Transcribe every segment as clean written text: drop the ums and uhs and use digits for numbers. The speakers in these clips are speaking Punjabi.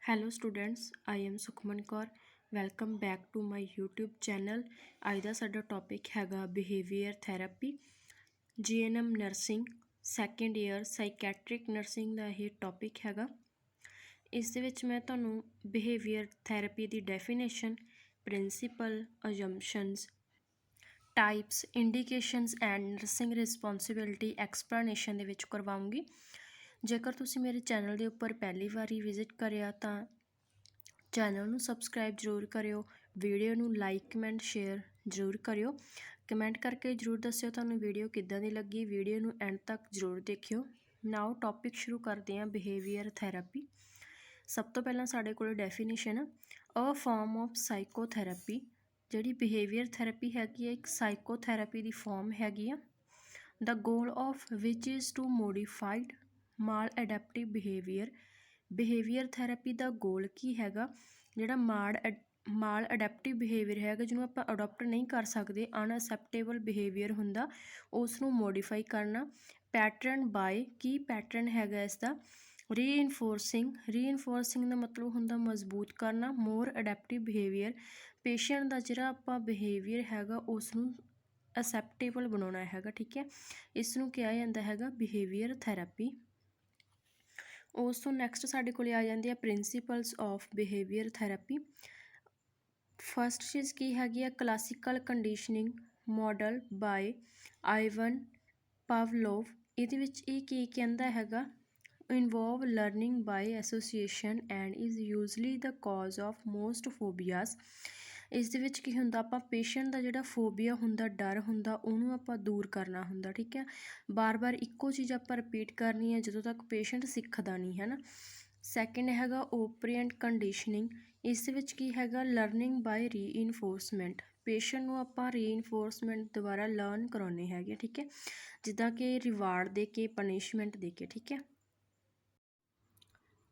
Hello students, I am Sukhman Kaur. Welcome back to my YouTube channel. ਅੱਜ ਦਾ ਸਾਡਾ ਟੌਪਿਕ ਹੈਗਾ behaviour therapy, GNM nursing second year psychiatric nursing ਦਾ ਇਹ ਟੌਪਿਕ ਹੈਗਾ। ਇਸ ਦੇ ਵਿੱਚ ਮੈਂ ਤੁਹਾਨੂੰ ਬਿਹੇਵੀਅਰ ਥੈਰੇਪੀ ਦੀ definition, principle, assumptions, types, indications and nursing responsibility explanation ਦੇ ਵਿੱਚ ਕਰਵਾਉਂਗੀ। ਜੇਕਰ ਤੁਸੀਂ ਮੇਰੇ ਚੈਨਲ ਦੇ ਉੱਪਰ ਪਹਿਲੀ ਵਾਰੀ ਵਿਜ਼ਿਟ ਕਰਿਆ ਤਾਂ ਚੈਨਲ ਨੂੰ ਸਬਸਕ੍ਰਾਈਬ ਜ਼ਰੂਰ ਕਰਿਓ, ਵੀਡੀਓ ਨੂੰ ਲਾਈਕ ਕਮੈਂਟ ਸ਼ੇਅਰ ਜ਼ਰੂਰ ਕਰਿਓ। ਕਮੈਂਟ ਕਰਕੇ ਜ਼ਰੂਰ ਦੱਸਿਓ ਤੁਹਾਨੂੰ ਵੀਡੀਓ ਕਿੱਦਾਂ ਦੀ ਲੱਗੀ। ਵੀਡੀਓ ਨੂੰ ਐਂਡ ਤੱਕ ਜ਼ਰੂਰ ਦੇਖਿਓ। ਨਾਓ ਟੌਪਿਕ ਸ਼ੁਰੂ ਕਰਦੇ ਹਾਂ, ਬਿਹੇਵੀਅਰ ਥੈਰੇਪੀ। ਸਭ ਤੋਂ ਪਹਿਲਾਂ ਸਾਡੇ ਕੋਲ ਡੈਫੀਨੇਸ਼ਨ ਅ ਫਾਰਮ ਆਫ ਸਾਈਕੋਥੈਰੇਪੀ। ਜਿਹੜੀ ਬਿਹੇਵੀਅਰ ਥੈਰੇਪੀ ਹੈਗੀ ਹੈ, ਇੱਕ ਸਾਈਕੋਥੈਰੇਪੀ ਦੀ ਫਾਰਮ ਹੈਗੀ ਆ। The goal of which is to modified maladaptive behaviour therapy ਦਾ ਗੋਲ ਕੀ ਹੈਗਾ? ਜਿਹੜਾ ਮਾਲ ਅਡੈਪਟਿਵ ਬਿਹੇਵੀਅਰ ਹੈਗਾ, ਜਿਹਨੂੰ ਆਪਾਂ ਅਡੋਪਟ ਨਹੀਂ ਕਰ ਸਕਦੇ, ਅਨਅਸੈਪਟੇਬਲ ਬਿਹੇਵੀਅਰ ਹੁੰਦਾ, ਉਸ ਨੂੰ ਮੋਡੀਫਾਈ ਕਰਨਾ। ਪੈਟਰਨ ਬਾਏ, ਕੀ ਪੈਟਰਨ ਹੈਗਾ ਇਸ ਦਾ? ਰੀਇਨਫੋਰਸਿੰਗ ਦਾ ਮਤਲਬ ਹੁੰਦਾ ਮਜ਼ਬੂਤ ਕਰਨਾ। ਮੋਰ ਅਡੈਪਟਿਵ ਬਿਹੇਵੀਅਰ, ਪੇਸ਼ੈਂਟ ਦਾ ਜਿਹੜਾ ਆਪਾਂ ਬਿਹੇਵੀਅਰ ਹੈਗਾ ਉਸ ਨੂੰ ਅਸੈਪਟੇਬਲ ਬਣਾਉਣਾ ਹੈਗਾ। ਠੀਕ ਹੈ, ਇਸ ਨੂੰ ਕਿਹਾ ਜਾਂਦਾ ਹੈਗਾ ਬਿਹੇਵੀਅਰ ਥੈਰੇਪੀ। ਉਸ ਤੋਂ ਨੈਕਸਟ ਸਾਡੇ ਕੋਲ ਆ ਜਾਂਦੇ ਆ principles of behaviour therapy. First ਚੀਜ਼ ਕੀ ਹੈਗੀ ਆ? Classical conditioning model by Ivan Pavlov. ਇਹਦੇ ਵਿੱਚ ਇਹ ਕੀ ਕਹਿੰਦਾ ਹੈਗਾ? Involve learning by association and is usually the cause of most phobias. ਇਸ ਦੇ ਵਿੱਚ ਕੀ ਹੁੰਦਾ? ਆਪਾਂ ਪੇਸ਼ੈਂਟ ਦਾ ਜਿਹੜਾ ਫੋਬੀਆ ਹੁੰਦਾ, ਡਰ ਹੁੰਦਾ, ਉਹਨੂੰ ਆਪਾਂ ਦੂਰ ਕਰਨਾ ਹੁੰਦਾ। ਠੀਕ ਹੈ, ਬਾਰ-ਬਾਰ ਇੱਕੋ ਚੀਜ਼ ਆਪਾਂ ਰਿਪੀਟ ਕਰਨੀ ਹੈ ਜਦੋਂ ਤੱਕ ਪੇਸ਼ੈਂਟ ਸਿੱਖਦਾ ਨਹੀਂ ਹੈ ਨਾ। ਸੈਕਿੰਡ ਹੈਗਾ ਓਪਰੈਂਟ ਕੰਡੀਸ਼ਨਿੰਗ। ਇਸ ਦੇ ਵਿੱਚ ਕੀ ਹੈਗਾ? Learning bye reinforcement. ਪੇਸ਼ੈਂਟ ਨੂੰ ਆਪਾਂ ਰੀਇਨਫੋਰਸਮੈਂਟ ਦੁਬਾਰਾ ਲਰਨ ਕਰਾਉਂਦੇ ਹੈਗੇ। ਠੀਕ ਹੈ, ਜਿੱਦਾਂ ਕਿ ਰਿਵਾਰਡ ਦੇ ਕੇ, ਪਨਿਸ਼ਮੈਂਟ ਦੇ ਕੇ। ਠੀਕ ਹੈ,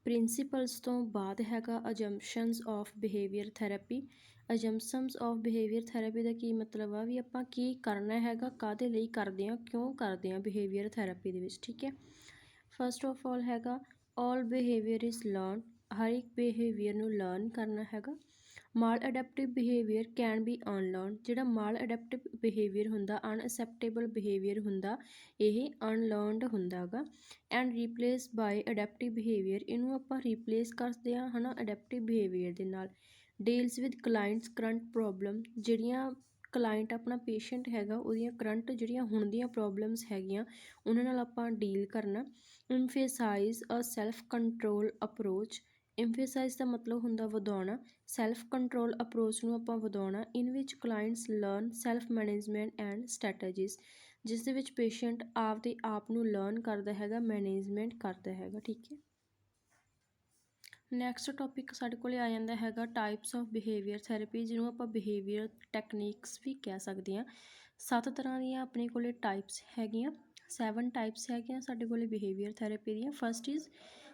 ਪ੍ਰਿੰਸੀਪਲਸ ਤੋਂ ਬਾਅਦ ਹੈਗਾ assumptions of behaviour therapy. Assumptions of behaviour therapy ਦਾ ਕੀ ਮਤਲਬ ਆ? ਵੀ ਆਪਾਂ ਕੀ ਕਰਨਾ ਹੈਗਾ, ਕਾਹਦੇ ਲਈ ਕਰਦੇ ਹਾਂ, ਕਿਉਂ ਕਰਦੇ ਹਾਂ ਬਿਹੇਵੀਅਰ ਥੈਰੇਪੀ ਦੇ ਵਿੱਚ। ਠੀਕ ਹੈ, ਫਸਟ ਆਫ ਆਲ ਹੈਗਾ ਆਲ ਬਿਹੇਵੀਅਰ ਇਜ਼ ਲਰਨ। ਹਰ ਇੱਕ ਬਿਹੇਵੀਅਰ ਨੂੰ ਲਰਨ ਕਰਨਾ ਹੈਗਾ। ਮਾਲ ਅਡੈਪਟਿਵ ਬਿਹੇਵੀਅਰ ਕੈਨ ਬੀ ਅਨਲਰਨ। ਜਿਹੜਾ ਮਾਲ ਅਡੈਪਟਿਵ ਬਿਹੇਵੀਅਰ ਹੁੰਦਾ, ਅਨਅਸੈਪਟੇਬਲ ਬਿਹੇਵੀਅਰ ਹੁੰਦਾ, ਇਹ ਅਨਲਰਨਡ ਹੁੰਦਾ ਹੈਗਾ। ਐਂਡ ਰੀਪਲੇਸ ਬਾਏ ਅਡੈਪਟਿਵ ਬਿਹੇਵੀਅਰ, ਇਹਨੂੰ ਆਪਾਂ ਰੀਪਲੇਸ ਕਰਦੇ ਹਾਂ ਹੈ ਨਾ ਅਡੈਪਟਿਵ ਬਿਹੇਵੀਅਰ ਦੇ ਨਾਲ। Deals with clients current problem, ਜਿਹੜੀਆਂ ਕਲਾਇੰਟ ਆਪਣਾ ਪੇਸ਼ੈਂਟ ਹੈਗਾ ਉਹਦੀਆਂ ਕਰੰਟ ਜਿਹੜੀਆਂ ਹੁਣ ਦੀਆਂ ਪ੍ਰੋਬਲਮਸ ਹੈਗੀਆਂ ਉਹਨਾਂ ਨਾਲ ਆਪਾਂ ਡੀਲ ਕਰਨਾ। ਇੰਫੇਸਾਈਜ਼ ਅ ਸੈਲਫ ਕੰਟਰੋਲ ਅਪਰੋਚ। ਇੰਫੇਸਾਈਜ਼ ਦਾ ਮਤਲਬ ਹੁੰਦਾ ਵਧਾਉਣਾ, ਸੈਲਫ ਕੰਟਰੋਲ ਅਪਰੋਚ ਨੂੰ ਆਪਾਂ ਵਧਾਉਣਾ। ਇਨ ਵਿੱਚ clients learn self management and strategies, ਜਿਸ ਦੇ ਵਿੱਚ ਪੇਸ਼ੈਂਟ ਆਪਦੇ ਆਪ ਨੂੰ ਲਰਨ ਕਰਦਾ ਹੈਗਾ, ਮੈਨੇਜਮੈਂਟ ਕਰਦਾ ਹੈਗਾ। ਠੀਕ ਹੈ, ਨੈਕਸਟ ਟੌਪਿਕ ਸਾਡੇ ਕੋਲ ਆ ਜਾਂਦਾ ਹੈਗਾ ਟਾਈਪਸ ਆਫ ਬਿਹੇਵੀਅਰ ਥੈਰੇਪੀ, ਜਿਹਨੂੰ ਆਪਾਂ ਬਿਹੇਵੀਅਰ ਟੈਕਨੀਕਸ ਵੀ ਕਹਿ ਸਕਦੇ ਹਾਂ। 7 ਤਰ੍ਹਾਂ ਦੀਆਂ ਆਪਣੇ ਕੋਲ ਟਾਈਪਸ ਹੈਗੀਆਂ, 7 ਟਾਈਪਸ ਹੈਗੀਆਂ ਸਾਡੇ ਕੋਲ ਬਿਹੇਵੀਅਰ ਥੈਰੇਪੀ ਦੀਆਂ। First is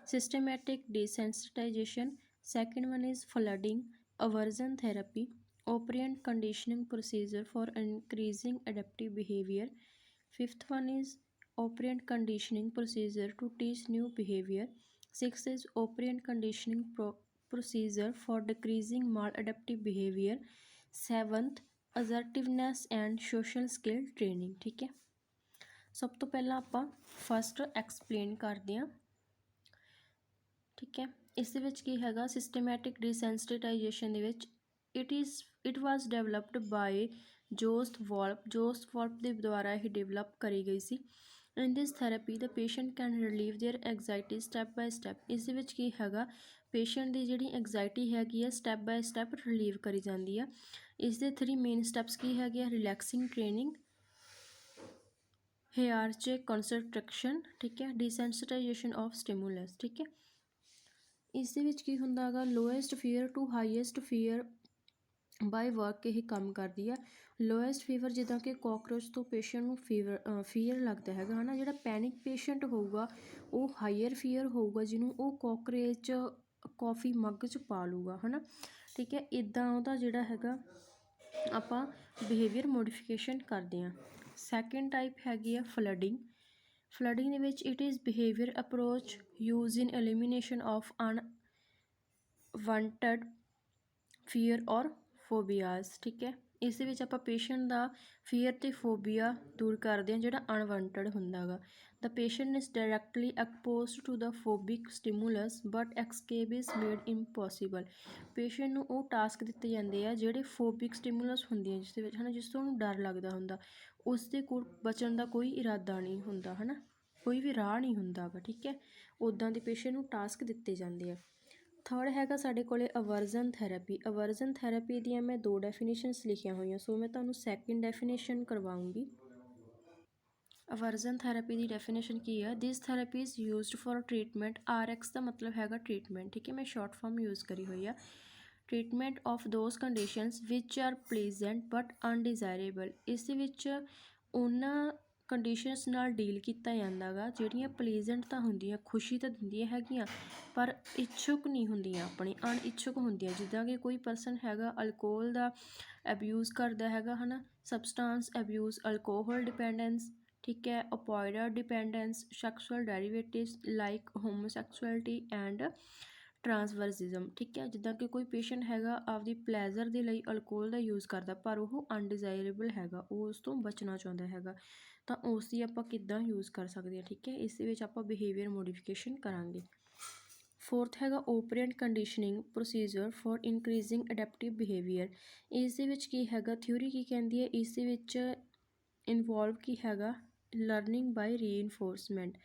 systematic desensitization, second one is flooding, aversion therapy, operant conditioning procedure for increasing adaptive behavior. Fifth one is operant conditioning procedure to teach new behavior. Sixth is operant conditioning procedure for decreasing maladaptive behavior. Seventh, assertiveness and social skill training. ठीक है, सब तो पहला ਆਪਾਂ फस्ट एक्सप्लेन करते हैं। ठीक है, इस ਦੇ ਵਿੱਚ ਕੀ ਹੈਗਾ? सिस्टमैटिक डिसेंसिटाइजेशन ਦੇ ਵਿੱਚ it was developed by Joseph ਦੇ ਦੁਆਰਾ ਇਹ ਡਿਵੈਲਪ ਕਰੀ ਗਈ ਸੀ। in this therapy the patient can relieve their anxiety step by step। ਇਸ ਦੇ ਵਿੱਚ ਕੀ ਹੈਗਾ? ਪੇਸ਼ੈਂਟ ਦੀ ਜਿਹੜੀ ਐਗਜ਼ਾਇਟੀ ਹੈਗੀ ਆ ਸਟੈਪ ਬਾਏ ਸਟੈਪ ਰਿਲੀਵ ਕਰੀ ਜਾਂਦੀ ਆ। ਇਸ ਦੇ 3 ਮੇਨ ਸਟੈਪਸ ਕੀ ਹੈਗੇ ਆ? ਰਿਲੈਕਸਿੰਗ ਟ੍ਰੇਨਿੰਗ, ਹਿਆਰਚੇ ਕੰਸਟਰਕਸ਼ਨ, ਠੀਕ ਹੈ, ਡੀਸੈਂਸਿਟਾਈਜੇਸ਼ਨ ਆਫ ਸਟਿਮੂਲਸ। ਠੀਕ ਹੈ, ਇਸ ਦੇ ਵਿੱਚ ਕੀ ਹੁੰਦਾ ਹੈਗਾ? Lowest fear to highest fear by work ਇਹ ਕੰਮ ਕਰਦੀ ਆ। ਲੋਐਸਟ ਫੀਵਰ, ਜਿੱਦਾਂ ਕਿ ਕੋਕਰੋਚ ਤੋਂ ਪੇਸ਼ੈਂਟ ਨੂੰ ਫੀਅਰ ਲੱਗਦਾ ਹੈਗਾ ਹੈ ਨਾ। ਜਿਹੜਾ ਪੈਨਿਕ ਪੇਸ਼ੈਂਟ ਹੋਊਗਾ ਉਹ ਹਾਈਅਰ ਫੀਅਰ ਹੋਊਗਾ, ਜਿਹਨੂੰ ਉਹ ਕੋਕਰੇਚ ਕੌਫੀ ਮੱਗ 'ਚ ਪਾ ਲੂਗਾ ਹੈ ਨਾ। ਠੀਕ ਹੈ, ਇੱਦਾਂ ਉਹਦਾ ਜਿਹੜਾ ਹੈਗਾ ਆਪਾਂ ਬਿਹੇਵੀਅਰ ਮੋਡੀਫਿਕੇਸ਼ਨ ਕਰਦੇ ਹਾਂ। ਸੈਕਿੰਡ ਟਾਈਪ ਹੈਗੀ ਆ ਫਲੱਡਿੰਗ। ਫਲੱਡਿੰਗ ਦੇ ਵਿੱਚ it is behaviour approach use in elimination of wanted, fear or phobias. ਠੀਕ ਹੈ, ਇਸ ਦੇ ਵਿੱਚ ਆਪਾਂ ਪੇਸ਼ੈਂਟ ਦਾ ਫੀਅਰ ਅਤੇ ਫੋਬੀਆ ਦੂਰ ਕਰਦੇ ਹਾਂ ਜਿਹੜਾ ਅਨਵਾਂਟਡ ਹੁੰਦਾ ਗਾ। The patient is directly exposed to the phobic stimulus but escape is made impossible. Patient ਨੂੰ ਉਹ ਟਾਸਕ ਦਿੱਤੇ ਜਾਂਦੇ ਆ ਜਿਹੜੇ ਫੋਬਿਕ ਸਟਿਮੂਲਸ ਹੁੰਦੀਆਂ ਜਿਸ ਦੇ ਵਿੱਚ ਹੈ ਨਾ, ਜਿਸ ਤੋਂ ਉਹਨੂੰ ਡਰ ਲੱਗਦਾ ਹੁੰਦਾ, ਉਸ ਦੇ ਕੋਲ ਬਚਣ ਦਾ ਕੋਈ ਇਰਾਦਾ ਨਹੀਂ ਹੁੰਦਾ ਹੈ ਨਾ, ਕੋਈ ਵੀ ਰਾਹ ਨਹੀਂ ਹੁੰਦਾ ਗਾ। ਠੀਕ ਹੈ, ਉੱਦਾਂ ਦੇ ਪੇਸ਼ੈਂਟ ਨੂੰ ਟਾਸਕ ਦਿੱਤੇ ਜਾਂਦੇ ਆ। ਥਰਡ ਹੈਗਾ ਸਾਡੇ ਕੋਲ ਅਵਰਜ਼ਨ ਥੈਰੇਪੀ। ਅਵਰਜ਼ਨ ਥੈਰੇਪੀ ਦੀਆਂ ਮੈਂ 2 ਡੈਫੀਨੇਸ਼ਨਸ ਲਿਖੀਆਂ ਹੋਈਆਂ, ਸੋ ਮੈਂ ਤੁਹਾਨੂੰ ਸੈਕਿੰਡ ਡੈਫੀਨੇਸ਼ਨ ਕਰਵਾਉਂਗੀ। ਅਵਰਜ਼ਨ ਥੈਰੇਪੀ ਦੀ ਡੈਫੀਨੇਸ਼ਨ ਕੀ ਹੈ? This therapy is used for treatment. RX ਦਾ ਮਤਲਬ ਹੈਗਾ ਟ੍ਰੀਟਮੈਂਟ। ਠੀਕ ਹੈ, ਮੈਂ ਸ਼ਾਰਟ ਫਾਰਮ ਯੂਜ਼ ਕਰੀ ਹੋਈ ਆ। Treatment of those conditions which are pleasant but undesirable. ਇਸ ਦੇ ਵਿੱਚ ਉਹਨਾਂ ਕੰਡੀਸ਼ਨਸ ਨਾਲ ਡੀਲ ਕੀਤਾ ਜਾਂਦਾ ਗਾ ਜਿਹੜੀਆਂ ਪਲੀਜ਼ੈਂਟ ਤਾਂ ਹੁੰਦੀਆਂ, ਖੁਸ਼ੀ ਤਾਂ ਦਿੰਦੀਆਂ ਹੈਗੀਆਂ, ਪਰ ਇੱਛੁਕ ਨਹੀਂ ਹੁੰਦੀਆਂ, ਆਪਣੀ ਅਣਇੱਛੁਕ ਹੁੰਦੀਆਂ। ਜਿੱਦਾਂ ਕਿ ਕੋਈ ਪਰਸਨ ਹੈਗਾ ਅਲਕੋਹਲ ਦਾ ਅਬਿਊਜ਼ ਕਰਦਾ ਹੈਗਾ ਹੈ ਨਾ, ਸਬਸਟਾਂਸ ਅਬਿਊਜ਼, ਅਲਕੋਹਲ ਡਿਪੈਂਡੈਂਸ, ਠੀਕ ਹੈ, ਓਪੋਇਡ ਡਿਪੈਂਡੈਂਸ, ਸੈਕਸ਼ੂਅਲ ਡੈਰੀਵੇਟਿਵਸ ਲਾਈਕ ਹੋਮੋਸੈਕਸ਼ੁਅਲਿਟੀ ਐਂਡ ਟਰਾਂਸਵਰਸਿਜ਼ਮ। ਠੀਕ ਹੈ, ਜਿੱਦਾਂ ਕਿ ਕੋਈ ਪੇਸ਼ੈਂਟ ਹੈਗਾ ਆਪਦੀ ਪਲੈਜ਼ਰ ਦੇ ਲਈ ਅਲਕੋਹਲ ਦਾ ਯੂਜ਼ ਕਰਦਾ, ਪਰ ਉਹ ਅਨਡਿਜ਼ਾਇਰੇਬਲ ਹੈਗਾ, ਉਹ ਉਸ ਤੋਂ ਬਚਣਾ ਚਾਹੁੰਦਾ ਹੈਗਾ, ਤਾਂ ਉਸ ਦੀ ਆਪਾਂ ਕਿੱਦਾਂ ਯੂਜ਼ ਕਰ ਸਕਦੇ ਹਾਂ। ਠੀਕ ਹੈ, ਇਸ ਦੇ ਵਿੱਚ ਆਪਾਂ ਬਿਹੇਵੀਅਰ ਮੋਡੀਫਿਕੇਸ਼ਨ ਕਰਾਂਗੇ। ਫੋਰਥ ਹੈਗਾ operant conditioning procedure for increasing adaptive behaviour. ਇਸ ਦੇ ਵਿੱਚ ਕੀ ਹੈਗਾ, ਥਿਊਰੀ ਕੀ ਕਹਿੰਦੀ ਹੈ, ਇਸ ਦੇ ਵਿੱਚ ਇਨਵੋਲਵ ਕੀ ਹੈਗਾ, ਲਰਨਿੰਗ ਬਾਈ ਰੀਇਨਫੋਰਸਮੈਂਟ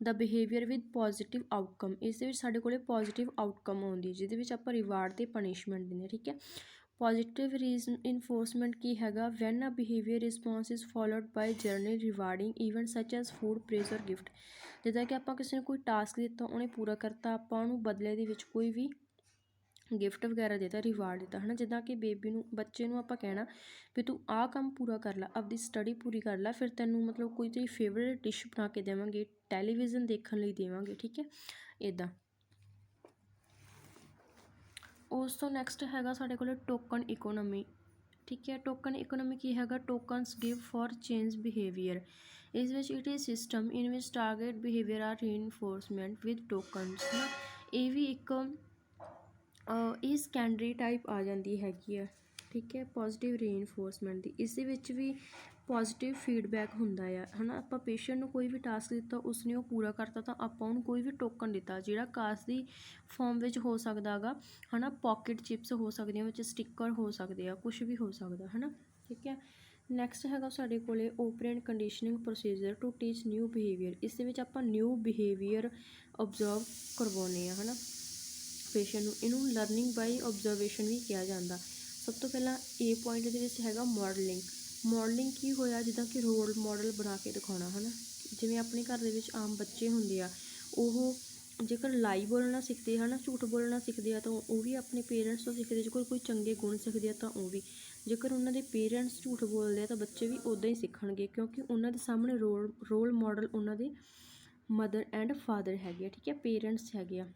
ਦਾ ਬਿਹੇਵੀਅਰ ਵਿਦ ਪੋਜ਼ੀਟਿਵ ਆਊਟਕਮ। ਇਸ ਦੇ ਵਿੱਚ ਸਾਡੇ ਕੋਲ ਪੋਜ਼ੀਟਿਵ ਆਊਟਕਮ ਆਉਂਦੀ ਹੈ ਜਿਹਦੇ ਵਿੱਚ ਆਪਾਂ ਰਿਵਾਰਡ ਅਤੇ ਪਨਿਸ਼ਮੈਂਟ ਦਿੰਦੇ ਹਾਂ। ਠੀਕ ਹੈ, ਪੋਜ਼ੀਟਿਵ ਰੀਇਨਫੋਰਸਮੈਂਟ ਕੀ ਹੈਗਾ, when a behaviour response is followed by general rewarding event such as food, praise or gift. ਜਿੱਦਾਂ ਕਿ ਆਪਾਂ ਕਿਸੇ ਨੂੰ ਕੋਈ ਟਾਸਕ ਦਿੱਤਾ, ਉਹਨੇ ਪੂਰਾ ਕਰਤਾ, ਆਪਾਂ ਉਹਨੂੰ ਬਦਲੇ ਦੇ ਵਿੱਚ ਕੋਈ ਵੀ ਗਿਫਟ ਵਗੈਰਾ ਦਿੱਤਾ, ਰਿਵਾਰਡ ਦਿੱਤਾ ਹੈ ਨਾ। ਜਿੱਦਾਂ ਕਿ ਬੇਬੀ ਨੂੰ, ਬੱਚੇ ਨੂੰ ਆਪਾਂ ਕਹਿਣਾ ਵੀ ਤੂੰ ਆਹ ਕੰਮ ਪੂਰਾ ਕਰ ਲੈ, ਆਪਦੀ ਸਟੱਡੀ ਪੂਰੀ ਕਰ ਲੈ, ਫਿਰ ਤੈਨੂੰ ਮਤਲਬ ਕੋਈ ਤੇਰੀ ਫੇਵਰੇਟ ਡਿਸ਼ ਬਣਾ ਕੇ ਦੇਵਾਂਗੇ, ਟੈਲੀਵਿਜ਼ਨ ਦੇਖਣ ਲਈ ਦੇਵਾਂਗੇ। ਠੀਕ ਹੈ, ਇੱਦਾਂ। ਉਸ ਤੋਂ ਨੈਕਸਟ ਹੈਗਾ ਸਾਡੇ ਕੋਲ ਟੋਕਨ ਇਕੋਨਮੀ। ਠੀਕ ਹੈ, ਟੋਕਨ ਇਕੋਨਮੀ ਕੀ ਹੈਗਾ, tokens give for change behaviour. ਇਸ ਵਿੱਚ it is system in which target behaviour are reinforcement with tokens ਹੈ ਨਾ। ਇਹ ਵੀ ਇੱਕ ਇਹ ਸਕੈਂਡਰੀ ਟਾਈਪ ਆ ਜਾਂਦੀ ਹੈਗੀ ਆ। ਠੀਕ ਹੈ, ਪੋਜ਼ੀਟਿਵ ਰੀਇਨਫੋਰਸਮੈਂਟ ਦੀ। ਇਸ ਦੇ ਵਿੱਚ ਵੀ ਪੋਜ਼ੀਟਿਵ ਫੀਡਬੈਕ ਹੁੰਦਾ ਆ ਹੈ ਨਾ। ਆਪਾਂ ਪੇਸ਼ੈਂਟ ਨੂੰ ਕੋਈ ਵੀ ਟਾਸਕ ਦਿੱਤਾ, ਉਸਨੇ ਉਹ ਪੂਰਾ ਕਰਤਾ, ਤਾਂ ਆਪਾਂ ਉਹਨੂੰ ਕੋਈ ਵੀ ਟੋਕਨ ਦਿੱਤਾ ਜਿਹੜਾ ਕਾਰਡ ਦੀ ਫੋਰਮ ਵਿੱਚ ਹੋ ਸਕਦਾ ਗਾ ਹੈ ਨਾ, ਪੋਕਟ ਚਿਪਸ ਹੋ ਸਕਦੀਆਂ, ਵਿੱਚ ਸਟਿੱਕਰ ਹੋ ਸਕਦੇ ਆ, ਕੁਛ ਵੀ ਹੋ ਸਕਦਾ ਹੈ ਨਾ। ਠੀਕ ਹੈ, ਨੈਕਸਟ ਹੈਗਾ ਸਾਡੇ ਕੋਲ operant conditioning procedure to teach new behaviour. ਇਸ ਦੇ ਵਿੱਚ ਆਪਾਂ ਨਿਊ ਬਿਹੇਵੀਅਰ ਓਬਜ਼ਰਵ ਕਰਵਾਉਂਦੇ ਹਾਂ ਹੈ ਨਾ ਪੇਸ਼ੈਂਟ ਨੂੰ। ਇਹਨੂੰ ਲਰਨਿੰਗ ਬਾਈ ਓਬਜ਼ਰਵੇਸ਼ਨ ਵੀ ਕਿਹਾ ਜਾਂਦਾ। ਸਭ ਤੋਂ ਪਹਿਲਾਂ A ਪੁਆਇੰਟ ਦੇ ਵਿੱਚ ਹੈਗਾ ਮਾਡਲਿੰਗ। ਮਾਡਲਿੰਗ ਕੀ ਹੋਇਆ, ਜਿੱਦਾਂ ਕਿ ਰੋਲ ਮਾਡਲ ਬਣਾ ਕੇ ਦਿਖਾਉਣਾ ਹੈ ਨਾ। ਜਿਵੇਂ ਆਪਣੇ ਘਰ ਦੇ ਵਿੱਚ ਆਮ ਬੱਚੇ ਹੁੰਦੇ ਆ, ਉਹ ਜੇਕਰ ਲਾਈ ਬੋਲਣਾ ਸਿੱਖਦੇ ਹਨ, ਝੂਠ ਬੋਲਣਾ ਸਿੱਖਦੇ ਆ, ਤਾਂ ਉਹ ਵੀ ਆਪਣੇ ਪੇਰੈਂਟਸ ਤੋਂ ਸਿੱਖਦੇ। ਜੇਕਰ ਕੋਈ ਚੰਗੇ ਗੁਣ ਸਿੱਖਦੇ ਆ ਤਾਂ ਉਹ ਵੀ, ਜੇਕਰ ਉਹਨਾਂ ਦੇ ਪੇਰੈਂਟਸ ਝੂਠ ਬੋਲਦੇ ਆ ਤਾਂ ਬੱਚੇ ਵੀ ਉੱਦਾਂ ਹੀ ਸਿੱਖਣਗੇ, ਕਿਉਂਕਿ ਉਹਨਾਂ ਦੇ ਸਾਹਮਣੇ ਰੋਲ ਮਾਡਲ ਉਹਨਾਂ ਦੇ ਮਦਰ ਐਂਡ ਫਾਦਰ ਹੈਗੇ ਆ। ਠੀਕ ਹੈ, ਪੇਰੈਂਟਸ ਹੈਗੇ ਆ।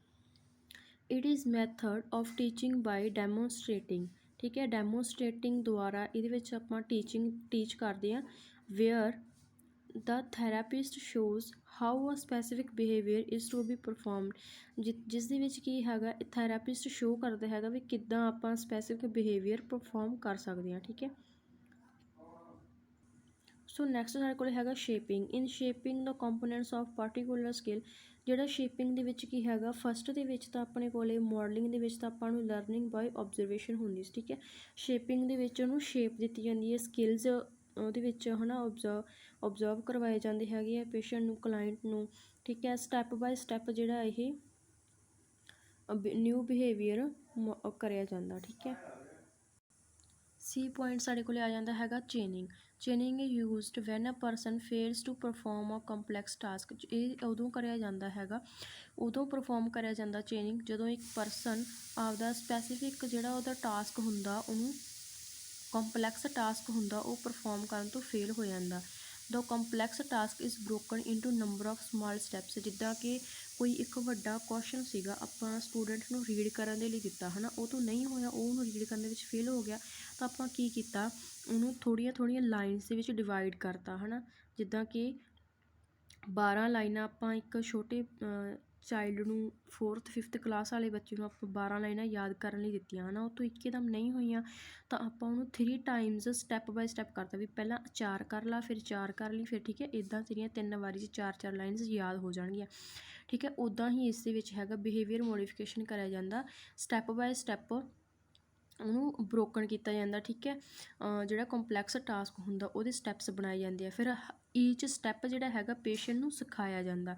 It is method of teaching by demonstrating. ਠੀਕ ਹੈ, ਡੈਮੋਨਸਟ੍ਰੇਟਿੰਗ ਦੁਆਰਾ ਇਹਦੇ ਵਿੱਚ ਆਪਾਂ ਟੀਚ ਕਰਦੇ ਹਾਂ। Where the therapist shows how a specific behaviour is to be performed. ਜਿਸ ਦੇ ਵਿੱਚ ਕੀ ਹੈਗਾ, ਥੈਰਾਪਿਸਟ ਸ਼ੋਅ ਕਰਦਾ ਹੈਗਾ ਵੀ ਕਿੱਦਾਂ ਆਪਾਂ ਸਪੈਸੀਫਿਕ ਬਿਹੇਵੀਅਰ ਪਰਫੋਰਮ ਕਰ ਸਕਦੇ ਹਾਂ। ਠੀਕ ਹੈ, ਸੋ ਨੈਕਸਟ ਸਾਡੇ ਕੋਲ ਹੈਗਾ shaping. In shaping the components of particular skill. ਜਿਹੜਾ ਸ਼ੇਪਿੰਗ ਦੇ ਵਿੱਚ ਕੀ ਹੈਗਾ, ਫਸਟ ਦੇ ਵਿੱਚ ਤਾਂ ਆਪਣੇ ਕੋਲ ਮਾਡਲਿੰਗ ਦੇ ਵਿੱਚ ਤਾਂ ਆਪਾਂ ਨੂੰ ਲਰਨਿੰਗ ਬਾਈ ਓਬਜ਼ਰਵੇਸ਼ਨ ਹੁੰਦੀ ਸੀ। ਠੀਕ ਹੈ, ਸ਼ੇਪਿੰਗ ਦੇ ਵਿੱਚ ਉਹਨੂੰ ਸ਼ੇਪ ਦਿੱਤੀ ਜਾਂਦੀ ਹੈ, ਸਕਿੱਲਸ ਉਹਦੇ ਵਿੱਚ ਹੈ ਨਾ ਓਬਜ਼ਰਵ ਕਰਵਾਏ ਜਾਂਦੇ ਹੈਗੇ ਆ ਪੇਸ਼ੈਂਟ ਨੂੰ, ਕਲਾਇੰਟ ਨੂੰ। ਠੀਕ ਹੈ, ਸਟੈਪ ਬਾਈ ਸਟੈਪ ਜਿਹੜਾ ਇਹ ਨਿਊ ਬਿਹੇਵੀਅਰ ਕਰਿਆ ਜਾਂਦਾ। ਠੀਕ ਹੈ, C ਪੁਆਇੰਟ ਸਾਡੇ ਕੋਲ ਆ ਜਾਂਦਾ ਹੈਗਾ chaining. Chaining used when a person fails to perform a complex task. ਇਹ ਉਦੋਂ ਕਰਿਆ ਜਾਂਦਾ ਹੈਗਾ, ਉਦੋਂ ਪਰਫੋਰਮ ਕਰਿਆ ਜਾਂਦਾ ਚੇਨਿੰਗ, ਜਦੋਂ ਇੱਕ ਪਰਸਨ ਆਪਦਾ ਸਪੈਸੀਫਿਕ ਜਿਹੜਾ ਉਹਦਾ ਟਾਸਕ ਹੁੰਦਾ, ਉਹਨੂੰ ਕੰਪਲੈਕਸ ਟਾਸਕ ਹੁੰਦਾ, ਉਹ ਪਰਫੋਰਮ ਕਰਨ ਤੋਂ ਫੇਲ ਹੋ ਜਾਂਦਾ। The complex task is broken into number of small steps. ਜਿੱਦਾਂ ਕਿ ਕੋਈ ਇੱਕ ਵੱਡਾ ਕੁਐਸਚਨ ਸੀਗਾ, ਆਪਾਂ ਸਟੂਡੈਂਟ ਨੂੰ ਰੀਡ ਕਰਨ ਦੇ ਲਈ ਦਿੱਤਾ ਹੈ ਨਾ, ਉਹ ਤੋਂ ਨਹੀਂ ਹੋਇਆ, ਉਹ ਉਹਨੂੰ ਰੀਡ ਕਰਨ ਦੇ ਵਿੱਚ ਫੇਲ ਹੋ ਗਿਆ, ਤਾਂ ਆਪਾਂ ਕੀ ਕੀਤਾ, ਉਹਨੂੰ ਥੋੜ੍ਹੀਆਂ ਲਾਈਨਸ ਦੇ ਵਿੱਚ ਡਿਵਾਈਡ ਕਰਤਾ ਹੈ ਨਾ। ਜਿੱਦਾਂ ਕਿ 12 ਲਾਈਨਾਂ ਆਪਾਂ ਇੱਕ ਛੋਟੇ ਚਾਈਲਡ ਨੂੰ 4th 5th ਕਲਾਸ ਵਾਲੇ ਬੱਚੇ ਨੂੰ ਆਪਾਂ 12 ਲਾਈਨਾਂ ਯਾਦ ਕਰਨ ਲਈ ਦਿੱਤੀਆਂ ਹਨ, ਉਹ ਤੋਂ ਇੱਕਦਮ ਨਹੀਂ ਹੋਈਆਂ ਤਾਂ ਆਪਾਂ ਉਹਨੂੰ 3 ਟਾਈਮਸ ਸਟੈਪ ਬਾਏ ਸਟੈਪ ਕਰਤਾ ਵੀ ਪਹਿਲਾਂ 4 ਕਰ ਲਾ, ਫਿਰ 4 ਕਰ ਲਈ, ਫਿਰ ਠੀਕ ਹੈ ਇੱਦਾਂ ਤੇਰੀਆਂ 3 ਵਾਰੀ 'ਚ 4-4 ਲਾਈਨਸ ਯਾਦ ਹੋ ਜਾਣਗੀਆਂ। ਠੀਕ ਹੈ, ਉੱਦਾਂ ਹੀ ਇਸ ਦੇ ਵਿੱਚ ਹੈਗਾ ਬਿਹੇਵੀਅਰ ਮੋਡੀਫਿਕੇਸ਼ਨ ਕਰਿਆ ਜਾਂਦਾ, ਸਟੈਪ ਬਾਏ ਸਟੈਪ ਉਹਨੂੰ ਬਰੋਕਨ ਕੀਤਾ ਜਾਂਦਾ। ਠੀਕ ਹੈ, ਜਿਹੜਾ ਕੰਪਲੈਕਸ ਟਾਸਕ ਹੁੰਦਾ ਉਹਦੇ ਸਟੈਪਸ ਬਣਾਏ ਜਾਂਦੇ ਆ, ਫਿਰ ਈਚ ਸਟੈਪ ਜਿਹੜਾ ਹੈਗਾ ਪੇਸ਼ੈਂਟ ਨੂੰ ਸਿਖਾਇਆ ਜਾਂਦਾ।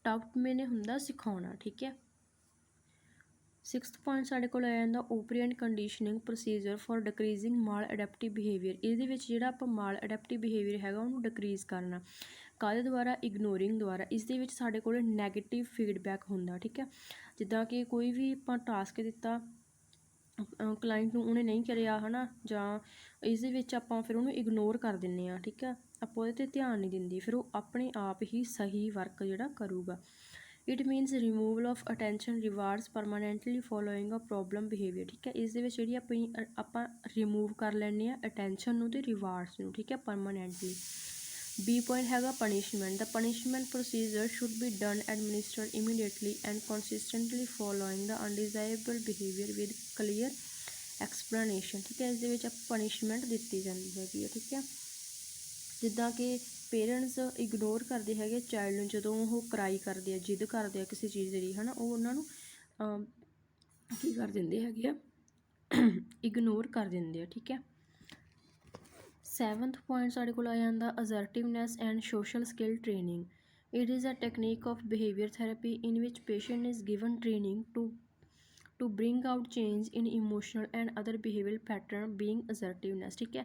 ਡਾਊਟ ਮੈਨੇ ਹੁੰਦਾ ਸਿਖਾਉਣਾ। ਠੀਕ ਹੈ, 6th ਪੁਆਇੰਟ ਸਾਡੇ ਕੋਲ ਆ ਜਾਂਦਾ operant conditioning procedure for decreasing maladaptive behaviour. ਇਹਦੇ ਵਿੱਚ ਜਿਹੜਾ ਆਪਾਂ ਮਾਲ ਅਡੈਪਟਿਵ ਬਿਹੇਵੀਅਰ ਹੈਗਾ ਉਹਨੂੰ ਡਿਕਰੀਜ਼ ਕਰਨਾ, ਕਾਹਦੇ ਦੁਆਰਾ? ਇਗਨੋਰਿੰਗ ਦੁਆਰਾ। ਇਸ ਦੇ ਵਿੱਚ ਸਾਡੇ ਕੋਲ ਨੈਗੇਟਿਵ ਫੀਡਬੈਕ ਹੁੰਦਾ। ਠੀਕ ਹੈ, ਜਿੱਦਾਂ ਕਿ ਕੋਈ ਵੀ ਆਪਾਂ ਟਾਸਕ ਦਿੱਤਾ ਕਲਾਇੰਟ ਨੂੰ, ਉਹਨੇ ਨਹੀਂ ਕਰਿਆ ਹੈ ਨਾ, ਜਾਂ ਇਸ ਦੇ ਵਿੱਚ ਆਪਾਂ ਫਿਰ ਉਹਨੂੰ ਇਗਨੋਰ ਕਰ ਦਿੰਦੇ ਹਾਂ। ਠੀਕ ਹੈ, ਆਪਾਂ ਉਹਦੇ 'ਤੇ ਧਿਆਨ ਨਹੀਂ ਦਿੰਦੇ, ਫਿਰ ਉਹ ਆਪਣੇ ਆਪ ਹੀ ਸਹੀ ਵਰਕ ਜਿਹੜਾ ਕਰੂਗਾ। It means removal of attention rewards permanently following a problem behaviour. ਠੀਕ ਹੈ, ਇਸ ਦੇ ਵਿੱਚ ਜਿਹੜੀ ਆਪਾਂ ਰਿਮੂਵ ਕਰ ਲੈਂਦੇ ਹਾਂ ਅਟੈਂਸ਼ਨ ਨੂੰ ਅਤੇ ਰਿਵਾਰਡਸ ਨੂੰ। ਠੀਕ ਹੈ, ਪਰਮਾਨੈਂਟਲੀ। B ਪੁਆਇੰਟ ਹੈਗਾ punishment. The punishment procedure should be done administered immediately and consistently following the undesirable behaviour with clear explanation. ਠੀਕ ਹੈ, ਇਸ ਦੇ ਵਿੱਚ ਪਨਿਸ਼ਮੈਂਟ ਦਿੱਤੀ ਜਾਂਦੀ ਹੈਗੀ ਹੈ। ਠੀਕ ਹੈ, ਜਿੱਦਾਂ ਕਿ ਪੇਰੈਂਟਸ ਇਗਨੋਰ ਕਰਦੇ ਹੈਗੇ ਚਾਈਲਡ ਨੂੰ, ਜਦੋਂ ਉਹ ਕਰਾਈ ਕਰਦੇ ਆ, ਜਿੱਦ ਕਰਦੇ ਆ ਕਿਸੇ ਚੀਜ਼ ਦੀ ਹੈ ਨਾ, ਉਹ ਉਹਨਾਂ ਨੂੰ ਕੀ ਕਰ ਦਿੰਦੇ ਹੈਗੇ ਆ, ਇਗਨੋਰ ਕਰ ਦਿੰਦੇ ਆ। ਠੀਕ ਹੈ, 7th ਪੁਆਇੰਟ ਸਾਡੇ ਕੋਲ ਆ ਜਾਂਦਾ assertiveness and social skill training. It is a technique of behaviour therapy in which patient is given training to bring out change in emotional and other behavioral pattern being assertiveness। ਠੀਕ ਹੈ,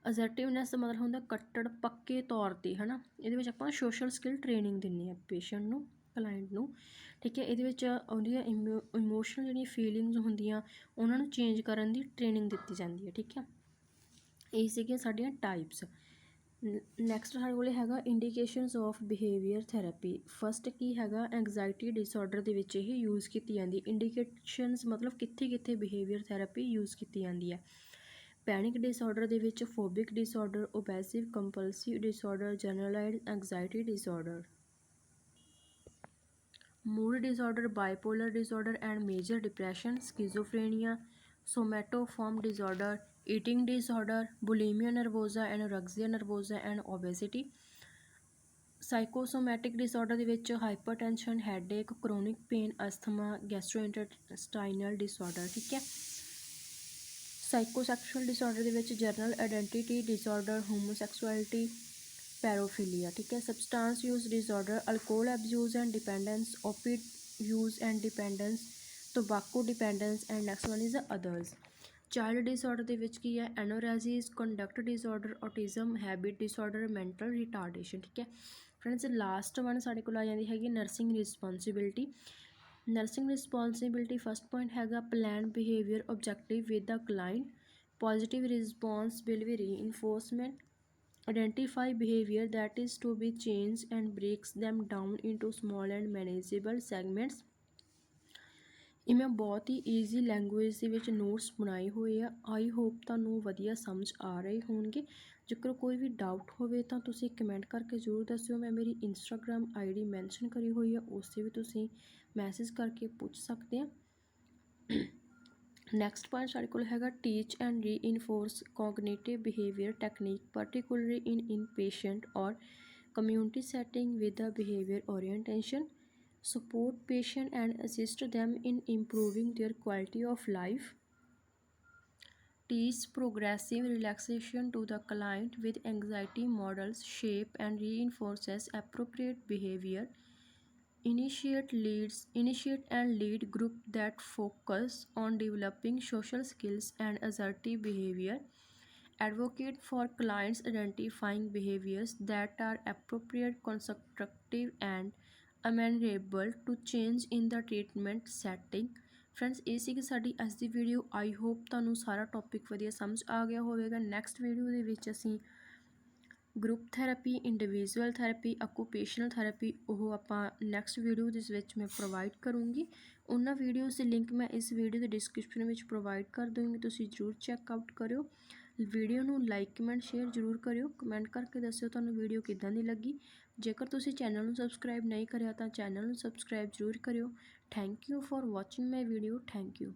assertiveness ਦਾ ਮਤਲਬ ਹੁੰਦਾ ਕੱਟੜ ਪੱਕੇ ਤੌਰ 'ਤੇ ਹੈ ਨਾ। ਇਹਦੇ ਵਿੱਚ ਆਪਾਂ ਸੋਸ਼ਲ ਸਕਿੱਲ ਟ੍ਰੇਨਿੰਗ ਦਿੰਦੇ ਹਾਂ ਪੇਸ਼ੈਂਟ ਨੂੰ, ਕਲਾਇੰਟ ਨੂੰ। ਠੀਕ ਹੈ, ਇਹਦੇ ਵਿੱਚ ਉਹਦੀਆਂ ਇਮੋਸ਼ਨਲ ਜਿਹੜੀਆਂ ਫੀਲਿੰਗਸ ਹੁੰਦੀਆਂ ਉਹਨਾਂ ਨੂੰ ਚੇਂਜ ਕਰਨ ਦੀ ਟ੍ਰੇਨਿੰਗ ਦਿੱਤੀ ਜਾਂਦੀ ਹੈ। ਠੀਕ ਹੈ, ਇਹ ਸੀਗੀਆਂ ਸਾਡੀਆਂ ਟਾਈਪਸ। ਨੈਕਸਟ ਸਾਡੇ ਕੋਲ ਹੈਗਾ ਇੰਡੀਕੇਸ਼ਨਸ ਆਫ ਬਿਹੇਵੀਅਰ ਥੈਰੇਪੀ। ਫਸਟ ਕੀ ਹੈਗਾ ਐਂਗਜ਼ਾਇਟੀ ਡਿਸਆਰਡਰ ਦੇ ਵਿੱਚ ਇਹ ਯੂਜ਼ ਕੀਤੀ ਜਾਂਦੀ। ਇੰਡੀਕੇਸ਼ਨਸ ਮਤਲਬ ਕਿੱਥੇ ਕਿੱਥੇ ਬਿਹੇਵੀਅਰ ਥੈਰੇਪੀ ਯੂਜ਼ ਕੀਤੀ ਜਾਂਦੀ ਹੈ। ਪੈਨਿਕ ਡਿਸਆਰਡਰ ਦੇ ਵਿੱਚ, phobic disorder, obsessive compulsive disorder, generalized anxiety disorder. Mood disorder, bipolar disorder and major depression, schizophrenia, somatoform disorder, eating disorder, bulimia nervosa, anorexia nervosa and obesity. Psychosomatic disorder ਦੇ ਵਿੱਚ hypertension, headache, chronic pain, asthma, gastrointestinal disorder. ਠੀਕ ਹੈ, ਸਾਈਕੋਸੈਕਸ਼ੁਅਲ ਡਿਸਆਰਡਰ ਦੇ ਵਿੱਚ general identity disorder, homosexuality, paraphilia. ਠੀਕ ਹੈ, substance use disorder, alcohol abuse and dependence, opioid use and dependence, tobacco dependence and next one is others. Child disorder ਦੇ ਵਿੱਚ ਕੀ ਹੈ enuresis, conduct disorder, autism, habit disorder, mental retardation. ਠੀਕ ਹੈ ਫਰੈਂਡਸ, ਲਾਸਟ ਵਨ ਸਾਡੇ ਕੋਲ ਆ ਜਾਂਦੀ ਹੈਗੀ nursing responsibility. Nursing responsibility first point ਹੈਗਾ plan behaviour objective with the client, positive response will be reinforcement, identify behavior that is to be changed and breaks them down into small and manageable segments। ਇਹ ਮੈਂ ਬਹੁਤ ਹੀ ਈਜ਼ੀ ਲੈਂਗੁਏਜ ਦੇ ਵਿੱਚ ਨੋਟਸ ਬਣਾਏ ਹੋਏ ਆ, ਆਈ ਹੋਪ ਤੁਹਾਨੂੰ ਵਧੀਆ ਸਮਝ ਆ ਰਹੇ ਹੋਣਗੇ। ਜੇਕਰ ਕੋਈ ਵੀ ਡਾਊਟ ਹੋਵੇ ਤਾਂ ਤੁਸੀਂ ਕਮੈਂਟ ਕਰਕੇ ਜ਼ਰੂਰ ਦੱਸਿਓ। ਮੈਂ ਮੇਰੀ ਇੰਸਟਾਗ੍ਰਾਮ ID ਮੈਂਸ਼ਨ ਕਰੀ ਹੋਈ ਆ, ਉਸ 'ਤੇ ਵੀ ਤੁਸੀਂ ਮੈਸੇਜ ਕਰਕੇ ਪੁੱਛ ਸਕਦੇ ਆ। ਨੈਕਸਟ ਪੁਆਇੰਟ ਸਾਡੇ ਕੋਲ ਹੈਗਾ teach and reinforce cognitive behaviour technique particularly in inpatient or community setting with the behavior orientation, support patient and assist them in improving their quality of life, teach progressive relaxation to the client with anxiety models, shape and reinforces appropriate behavior, initiate and lead group that focus on developing social skills and assertive behavior, advocate for clients identifying behaviors that are appropriate, constructive and amenable to change in the treatment setting। Friends, ਇਹ ਸੀਗੀ ਸਾਡੀ ਅੱਜ ਦੀ ਵੀਡੀਓ। ਆਈ ਹੋਪ ਤੁਹਾਨੂੰ ਸਾਰਾ ਟੌਪਿਕ ਵਧੀਆ ਸਮਝ ਆ ਗਿਆ ਹੋਵੇਗਾ। ਨੈਕਸਟ ਵੀਡੀਓ ਦੇ ਵਿੱਚ ਅਸੀਂ group therapy, individual therapy, occupational therapy ਉਹ ਆਪਾਂ ਨੈਕਸਟ ਵੀਡੀਓ ਦੇ ਵਿੱਚ ਮੈਂ ਪ੍ਰੋਵਾਈਡ ਕਰੂੰਗੀ। ਉਹਨਾਂ ਵੀਡੀਓਜ਼ ਦੇ ਲਿੰਕ ਮੈਂ ਇਸ ਵੀਡੀਓ ਦੇ ਡਿਸਕ੍ਰਿਪਸ਼ਨ ਵਿੱਚ ਪ੍ਰੋਵਾਈਡ ਕਰ ਦੂੰਗੀ, ਤੁਸੀਂ ਜ਼ਰੂਰ ਚੈੱਕ ਆਊਟ ਕਰਿਓ। ਵੀਡੀਓ ਨੂੰ ਲਾਈਕ ਕਮੈਂਟ ਸ਼ੇਅਰ ਜ਼ਰੂਰ ਕਰਿਓ। ਕਮੈਂਟ ਕਰਕੇ ਦੱਸਿਓ ਤੁਹਾਨੂੰ ਵੀਡੀਓ ਕਿੱਦਾਂ ਦੀ ਲੱਗੀ। ਜੇਕਰ ਤੁਸੀਂ ਚੈਨਲ ਨੂੰ ਸਬਸਕ੍ਰਾਈਬ ਨਹੀਂ ਕਰਿਆ ਤਾਂ ਚੈਨਲ ਨੂੰ ਸਬਸਕ੍ਰਾਈਬ ਜ਼ਰੂਰ ਕਰਿਓ। Thank you for watching my video. Thank you.